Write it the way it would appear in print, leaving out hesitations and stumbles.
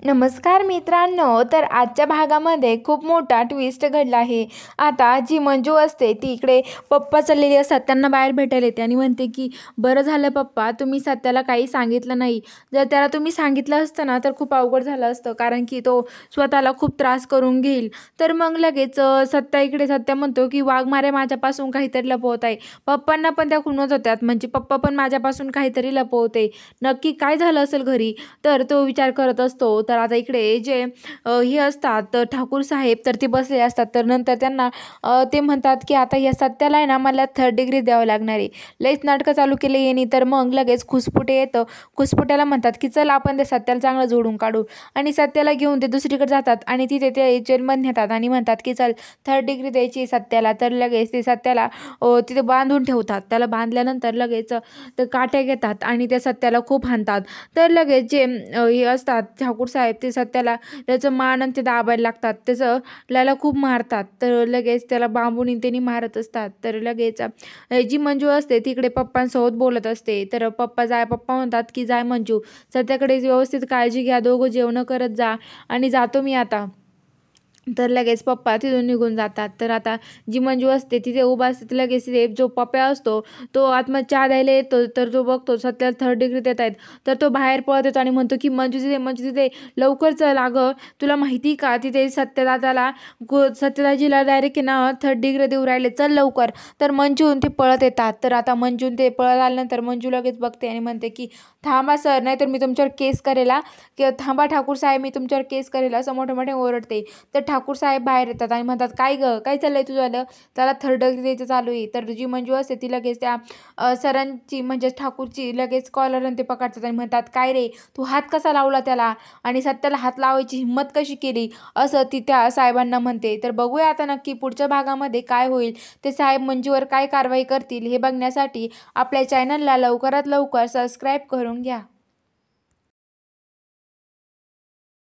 नमस्कार मित्रांनो, तर आजच्या भागामध्ये खूप मोठा ट्विस्ट घडला आहे. आता जी मंजू असते ती इकडे पप्पा चाललेली असतात, त्यांना बाहेर भेटायला येते आणि म्हणते की बरं झालं पप्पा तुम्ही सत्याला काही सांगितलं नाही. जर त्याला तुम्ही सांगितलं असतं ना तर खूप अवघड झालं असतं, कारण की तो स्वतःला खूप त्रास करून घेईल. तर मग लगेच सत्या म्हणतो की वाघमारे माझ्यापासून काहीतरी लपवत आहे. पप्पांना पण त्या खुणवत होत्यात, म्हणजे पप्पा पण माझ्यापासून काहीतरी लपवते. नक्की काय झालं असेल घरी, तर तो विचार करत असतो. तर आता इकडे जे हे असतात ठाकूर साहेब, तर ते बसलेले असतात. तर नंतर त्यांना ते म्हणतात की आता या सत्याला आहे ना मला 3rd डिग्री द्यावं लागणार आहे. लईच नाटकं चालू केले यांनी. तर मग लगेच खुसपुटे येतं. खुसपुट्याला म्हणतात की चल आपण ते सत्याला चांगलं जोडून काढू, आणि सत्याला घेऊन ते दुसरीकडे जातात आणि तिथे ते जेलमध्ये नेतात आणि म्हणतात की चल 3rd डिग्री द्यायची सत्याला. तर लगेच ते सत्याला तिथे बांधून ठेवतात. त्याला बांधल्यानंतर लगेच ते काट्या घेतात आणि त्या सत्याला खूप हाणतात. तर लगेच जे हे असतात ठाकूर साहेब, ते सत्याला त्याचं मान आणि ते दाबायला लागतात, त्याचं त्याला खूप मारतात. तर लगेच त्याला बांबून त्यांनी मारत असतात. तर लगेच जी मंजू असते तिकडे पप्पांसोबत बोलत असते. तर पप्पा म्हणतात की जाय मंजू, सत्याकडे व्यवस्थित काळजी घ्या, दोघं जेवणं करत जा आणि जातो मी आता. तर लगेच पप्पा तिथून निघून जातात. तर आता जी मंजू असते तिथे उभा असते, तर लगेच तिथे जो पप्या असतो तो आतमध्ये चहा द्यायला येतो. तर तो बघतो सत्याला 3rd डिग्री देत आहेत. तर तो बाहेर पळत येतो आणि म्हणतो की मंजू तिथे लवकर चल, अगं तुला माहिती का तिथे सत्यदाजीला डायरेक्ट ना 3rd डिग्री देऊ राहिले, चल लवकर. तर मंजून ते पळत येतात. तर आता मंजून ते पळत आल्यानंतर मंजू लगेच बघते आणि म्हणते की थांबा सर, नाहीतर मी तुमच्यावर केस करेला, की थांबा ठाकूर साहेब मी तुमच्यावर केस करेल, असं मोठे मोठे ओरडते. तर ठाकूर साहेब बाहेर येतात आणि म्हणतात काय गं, काय चाललंय तुझं, त्याला 3rd डिग्री द्यायचं चालू आहे. तर जी मंजू असते ती लगेच त्या सरांची म्हणजे ठाकूरची लगेच कॉलर आणि ते पकडतात आणि म्हणतात काय रे, तू हात कसा लावला त्याला, आणि सत्याला हात लावायची हिंमत कशी केली, असं ती त्या साहेबांना म्हणते. तर बघूया आता नक्की पुढच्या भागामध्ये काय होईल, ते साहेब मंजूवर काय कारवाई करतील हे बघण्यासाठी आपल्या चॅनलला लवकरात लवकर सबस्क्राईब करून घ्या.